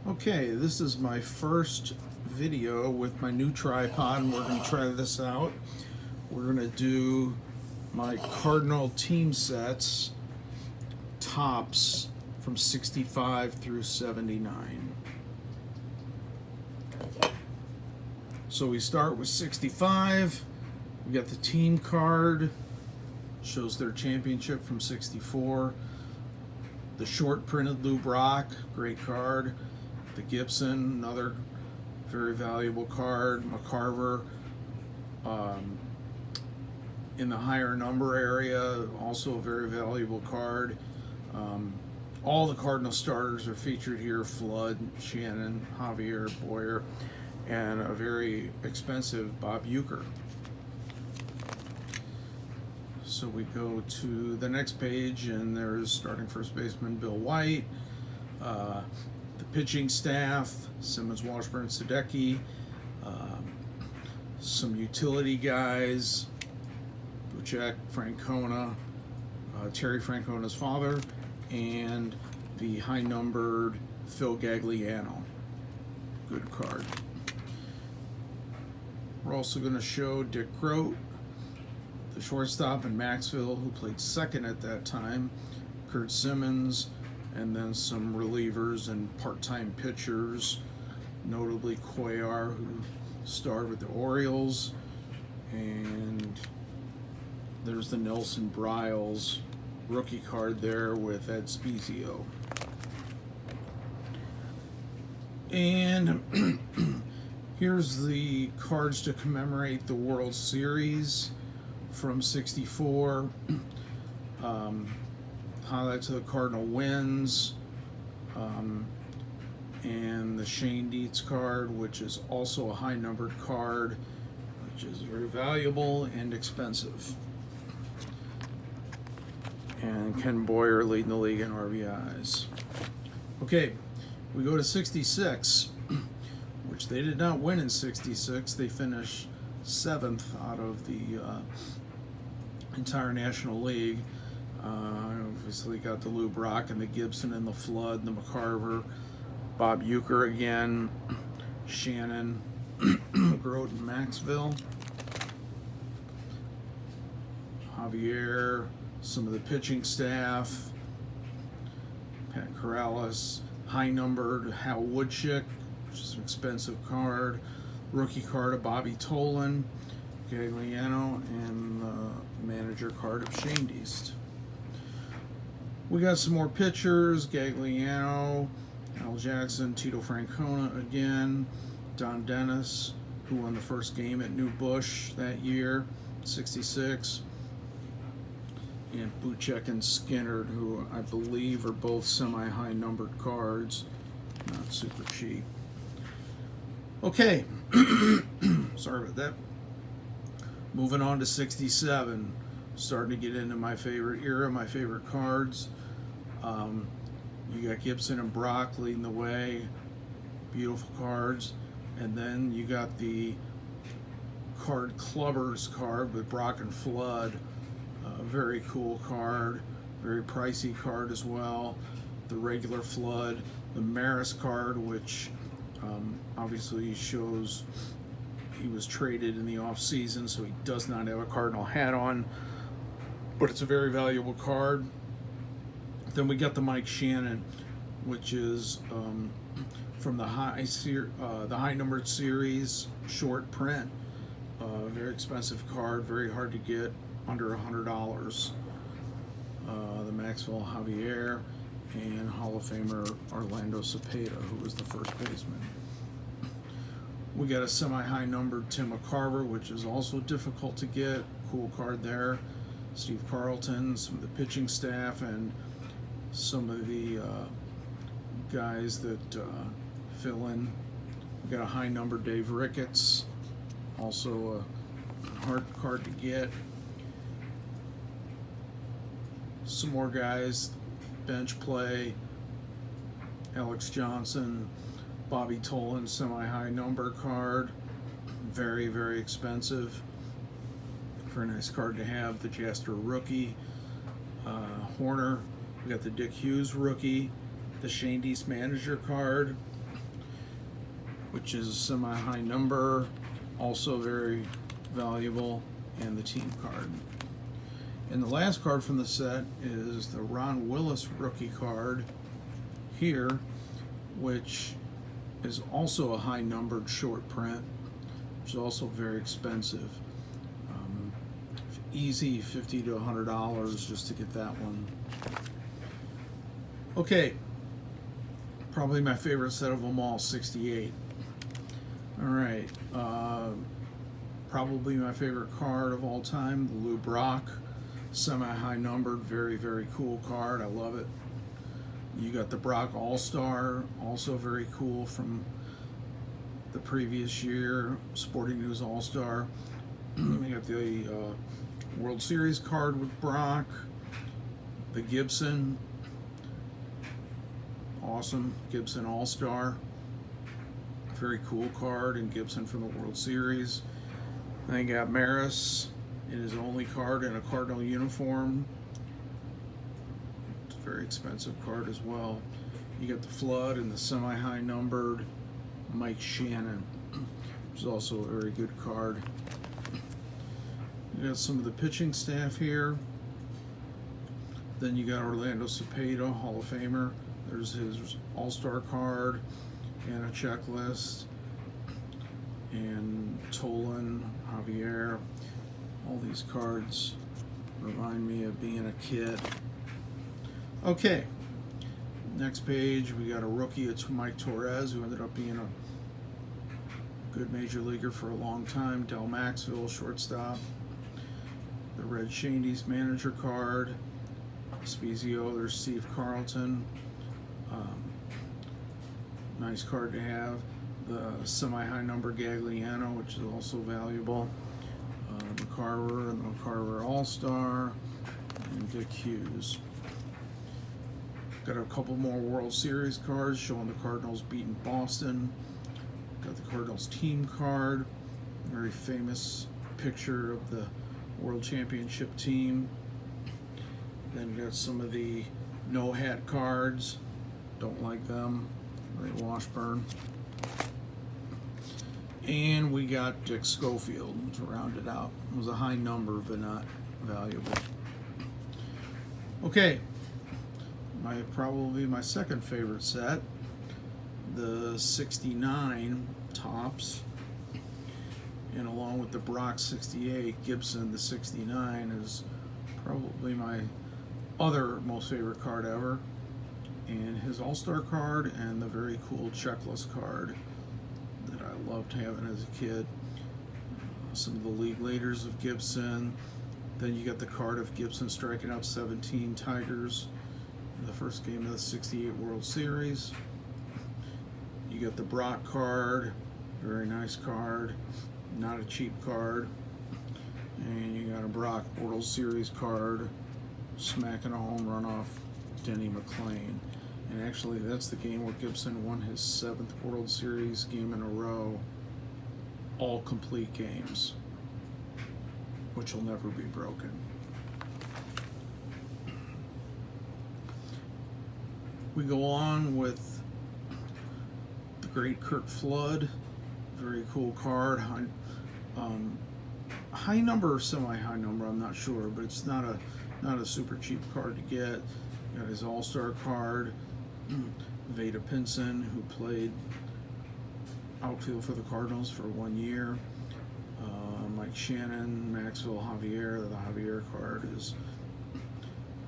Okay, this is my first video with my new tripod, and we're going to try this out. We're going to do my Cardinal team sets, tops from 65 through 79. So we start with 65. We got the team card, shows their championship from 64. The short printed Lou Brock, great card. The Gibson, another very valuable card. McCarver, in the higher number area, also a very valuable card. All the Cardinal starters are featured here: Flood, Shanin, Javier, Boyer, and a very expensive Bob Uecker. So we go to the next page, and there's starting first baseman Bill White, the pitching staff, Simmons, Washburn, Sadecki, some utility guys, Buchek, Francona, Terry Francona's father, and the high-numbered Phil Gagliano. Good card. We're also going to show Dick Grote, the shortstop in Maxville, who played second at that time, Curt Simmons, and then some relievers and part-time pitchers, notably Cuellar, who starred with the Orioles, and there's the Nelson Bryles rookie card there with Ed Spezio. And here's the cards to commemorate the World Series from 64. Highlights of the Cardinal wins, and the Shane Dietz card, which is also a high numbered card, which is very valuable and expensive. And Ken Boyer leading the league in RBIs. Okay, we go to 66, which they did not win in 66. They finished 7th out of the entire National League. Obviously got the Lou Brock and the Gibson and the Flood and the McCarver, Bob Uecker again, Shanin, Grote and Maxville, Javier, some of the pitching staff, Pat Corrales, high-numbered Hal Woodchick, which is an expensive card, rookie card of Bobby Tolan, Gagliano, and the manager card of Shane Dietz. We got some more pitchers: Gagliano, Al Jackson, Tito Francona again, Don Dennis, who won the first game at New Bush that year, 66, and Buchek and Skinner, who I believe are both semi-high numbered cards, not super cheap. Okay, sorry about that. Moving on to 67, starting to get into my favorite era, my favorite cards. You got Gibson and Brock leading the way, beautiful cards, and then you got the card Clubbers card with Brock and Flood, very cool card, very pricey card as well. The regular Flood, the Maris card, which obviously shows he was traded in the off season, so he does not have a Cardinal hat on, but it's a very valuable card. Then we got the Mike Shanin, which is from the high numbered series, short print, very expensive card, very hard to get, under $100. The Maxville Javier, and Hall of Famer Orlando Cepeda, who was the first baseman. We got a semi-high numbered Tim McCarver, which is also difficult to get. Cool card there. Steve Carlton, some of the pitching staff, and some of the guys that fill in. We got a high numbered Dave Ricketts, also a hard card to get. Some more guys, bench play, Alex Johnson, Bobby Tolan, semi-high number card, very, very expensive. Very nice card to have. The Jaster rookie, Horner. We got the Dick Hughes rookie, the Shane Dietz manager card, which is a semi-high number, also very valuable, and the team card. And the last card from the set is the Ron Willis rookie card here, which is also a high numbered short print, which is also very expensive. Easy $50 to $100 just to get that one. Okay, probably my favorite set of them all, 68. All right, probably my favorite card of all time, the Lou Brock, semi-high numbered, very, very cool card. I love it. You got the Brock All-Star, also very cool from the previous year, Sporting News All-Star. We got the World Series card with Brock, the Gibson, awesome Gibson All-Star, very cool card, and Gibson from the World Series. Then you got Maris in his only card in a Cardinal uniform. It's a very expensive card as well. You got the Flood and the semi-high numbered Mike Shanin, which is also a very good card. You got some of the pitching staff here. Then you got Orlando Cepeda, Hall of Famer. There's his All-Star card and a checklist. And Tolan, Javier. All these cards remind me of being a kid. Okay, next page we got a rookie. It's Mike Torres, who ended up being a good major leaguer for a long time. Del Maxville, shortstop. The Red Shandy's manager card. Spezio, there's Steve Carlton. Nice card to have. The semi-high number Gagliano, which is also valuable. McCarver and the McCarver All-Star, and Dick Hughes. Got a couple more World Series cards showing the Cardinals beating Boston. Got the Cardinals team card, very famous picture of the World Championship team. Then got some of the no hat cards. Don't like them. They Washburn. And we got Dick Schofield to round it out. It was a high number, but not valuable. Okay, probably my second favorite set, the 69 Topps, and along with the Brock 68, Gibson, the 69 is probably my other most favorite card ever, and his All-Star card and the very cool checklist card that I loved having as a kid. Some of the league leaders of Gibson. Then you got the card of Gibson striking out 17 Tigers in the first game of the 68 World Series. You got the Brock card, very nice card, not a cheap card. And you got a Brock World Series card, smacking a home run off Denny McLain. And actually, that's the game where Gibson won his 7th World Series game in a row, all complete games, which will never be broken. We go on with the great Curt Flood, very cool card, high number or semi-high number, I'm not sure, but it's not a super cheap card to get. Got his All-Star card, Vada Pinson, who played outfield for the Cardinals for 1 year. Mike Shanin, Maxwell Javier. The Javier card is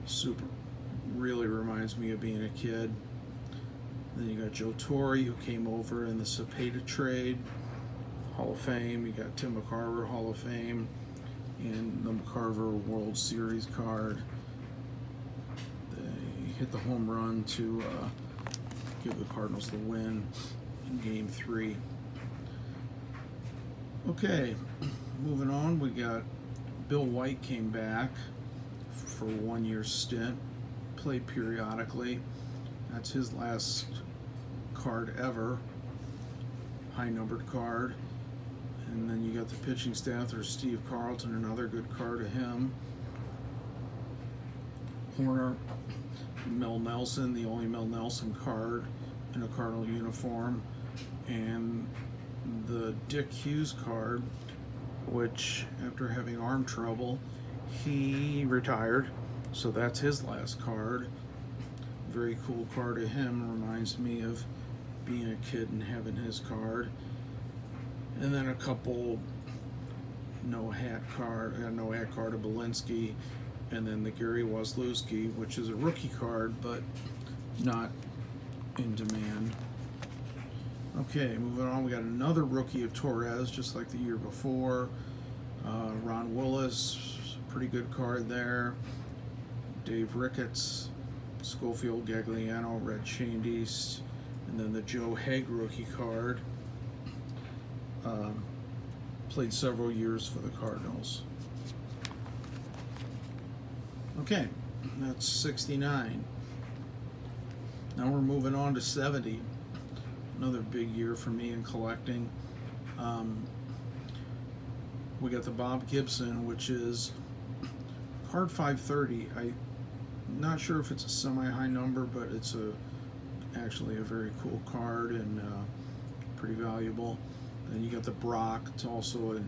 super, really reminds me of being a kid. Then you got Joe Torre, who came over in the Cepeda trade, Hall of Fame. You got Tim McCarver, Hall of Fame, and the McCarver World Series card. They hit the home run to give the Cardinals the win in Game 3. Okay, moving on, we got Bill White came back for a 1-year stint, played periodically. That's his last card ever, high numbered card. And then you got the pitching staff. There's Steve Carlton, another good card of him. Horner, Mel Nelson, the only Mel Nelson card in a Cardinal uniform. and the Dick Hughes card, which after having arm trouble, he retired. So that's his last card. Very cool card of him. Reminds me of being a kid and having his card. And then a couple no hat card of Belinsky, and then the Gary Waslewski, which is a rookie card but not in demand. Okay, moving on, we got another rookie of Torres, just like the year before. Ron Willis, pretty good card there. Dave Ricketts, Schofield, Gagliano, Red Shandies, and then the Joe Haig rookie card. Played several years for the Cardinals. Okay, that's 69. Now we're moving on to 70. Another big year for me in collecting. We got the Bob Gibson, which is card 530. I'm not sure if it's a semi-high number, but it's actually a very cool card and pretty valuable. Then you got the Brock. It's also a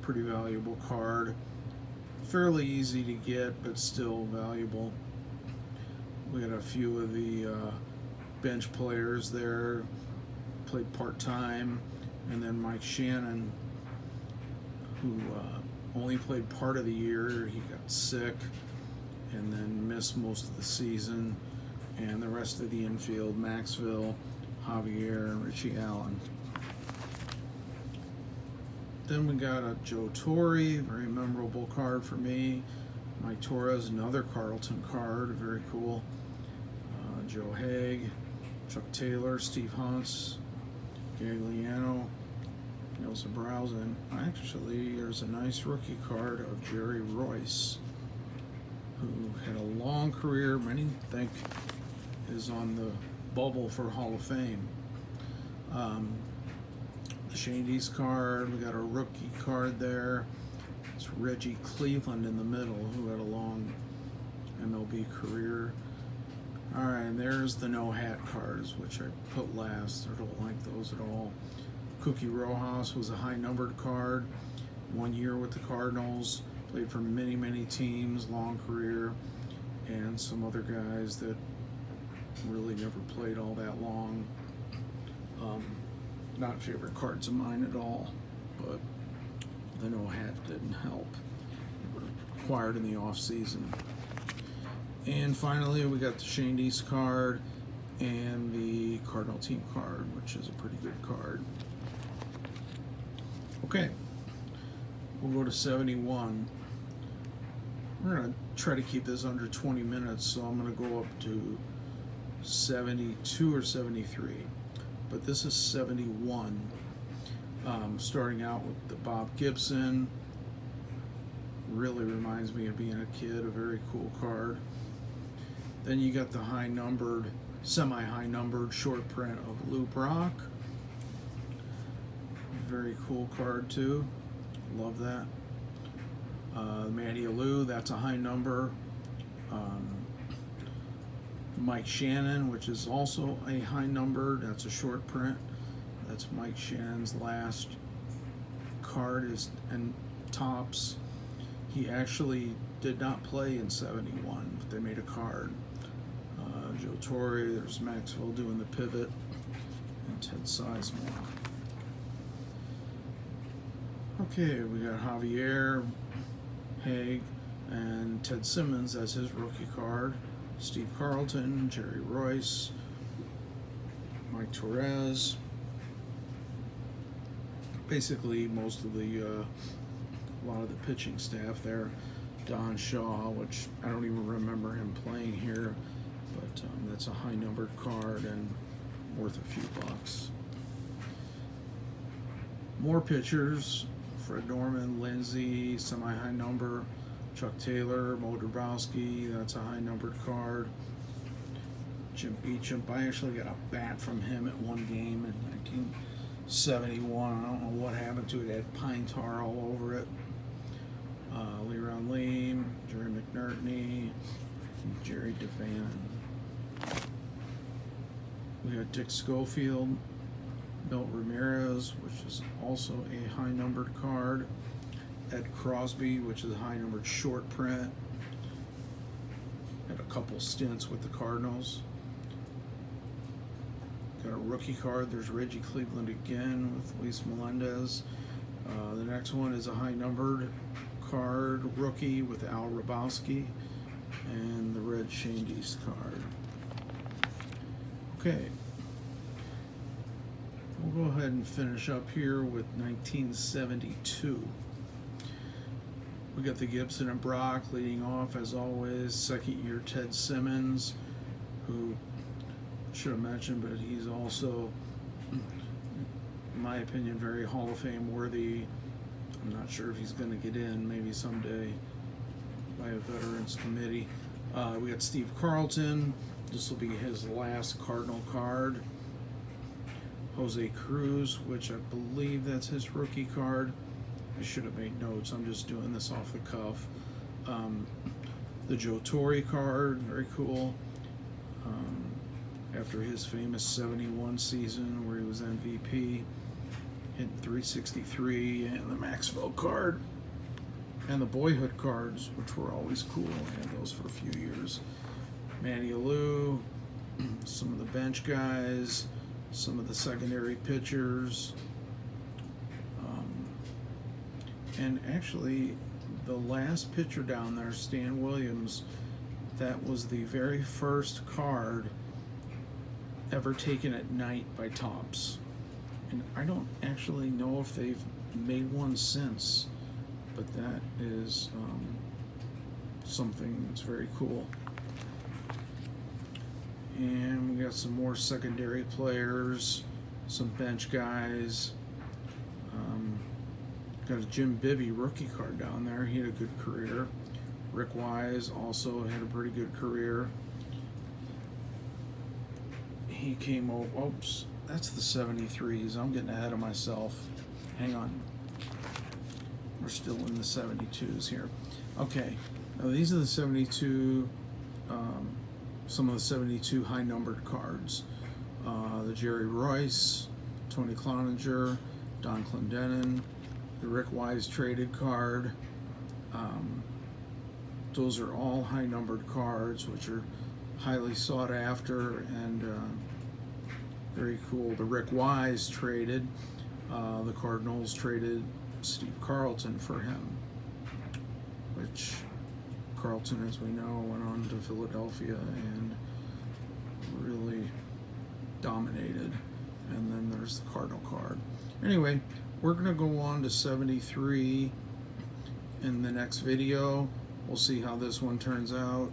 pretty valuable card. Fairly easy to get, but still valuable. We had a few of the bench players there, played part-time, and then Mike Shanin, who only played part of the year. He got sick and then missed most of the season, and the rest of the infield, Maxville, Javier, and Richie Allen. Then we got a Joe Torre, very memorable card for me. Mike Torres, another Carlton card, very cool. Joe Haig, Chuck Taylor, Steve Hunts, Gagliano, Nelson Browse, and actually there's a nice rookie card of Jerry Royce, who had a long career, many think is on the bubble for Hall of Fame. The Shandy's card, we got a rookie card there. It's Reggie Cleveland in the middle, who had a long MLB career. Alright, and there's the no hat cards, which I put last. I don't like those at all. Cookie Rojas was a high numbered card. 1 year with the Cardinals, played for many, many teams, long career, and some other guys that really never played all that long. Not favorite cards of mine at all, but the no hat didn't help. They were acquired in the off season. And finally, we got the Shandy's card and the Cardinal team card, which is a pretty good card. Okay, we'll go to 71. We're going to try to keep this under 20 minutes, so I'm going to go up to 72 or 73. But this is 71. Starting out with the Bob Gibson. Really reminds me of being a kid, a very cool card. Then you got the high numbered, semi-high numbered short print of Lou Brock. Very cool card too. Love that. Matty Alou, that's a high number. Mike Shanin, which is also a high number, that's a short print. That's Mike Shannon's last card and tops. He actually did not play in 71, but they made a card. Joe Torre, there's Maxwell doing the pivot, and Ted Sizemore. Okay, we got Javier, Haig, and Ted Simmons as his rookie card. Steve Carlton, Jerry Royce, Mike Torres. Basically, most of the, a lot of the pitching staff there. Don Shaw, which I don't even remember him playing here, but that's a high numbered card and worth a few bucks. More pitchers. Fred Norman, Lindsay, semi-high number. Chuck Taylor, Mo Dabrowski, that's a high numbered card. Jim Beecham, I actually got a bat from him at one game in 1971. I don't know what happened to it. It had pine tar all over it. Leron Leem, Jerry McNertney, and Jerry DeVan. We got Dick Schofield, Milt Ramirez, which is also a high numbered card. Ed Crosby, which is a high numbered short print. Had a couple stints with the Cardinals. Got a rookie card. There's Reggie Cleveland again with Luis Melendez. The next one is a high numbered card rookie with Al Rabowski and the red Shandy's card. Okay, we'll go ahead and finish up here with 1972. We got the Gibson and Brock leading off as always. Second year Ted Simmons, who should have mentioned, but he's also, in my opinion, very Hall of Fame worthy. I'm not sure if he's going to get in, maybe someday, by a Veterans Committee. We got Steve Carlton. This will be his last Cardinal card. Jose Cruz, which I believe that's his rookie card. I should have made notes. I'm just doing this off the cuff. The Joe Torre card, very cool. After his famous 71 season where he was MVP, hitting 363, and the Maxwell card, and the Boyhood cards, which were always cool. I had those for a few years. Manny Lou, some of the bench guys, some of the secondary pitchers, and actually the last pitcher down there, Stan Williams, that was the very first card ever taken at night by Topps, and I don't actually know if they've made one since, but that is something that's very cool. And we got some more secondary players, some bench guys. Got a Jim Bibby rookie card down there. He had a good career. Rick Wise also had a pretty good career. He came over. Oops, that's the 73s. I'm getting ahead of myself. Hang on. We're still in the 72s here. Okay, now these are the 72. Some of the 72 high numbered cards. The Jerry Royce, Tony Cloninger, Don Clendenin, the Rick Wise traded card. Those are all high numbered cards, which are highly sought after and very cool. The Rick Wise traded. The Cardinals traded Steve Carlton for him, which Carlton, as we know, went on to Philadelphia and really dominated. And then there's the Cardinal card. Anyway, we're going to go on to 73 in the next video. We'll see how this one turns out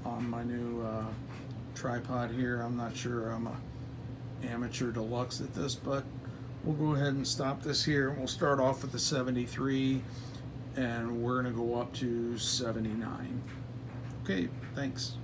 on my new tripod here. I'm not sure I'm a amateur deluxe at this, but we'll go ahead and stop this here. We'll start off with the 73 and we're going to go up to 79. Okay, thanks.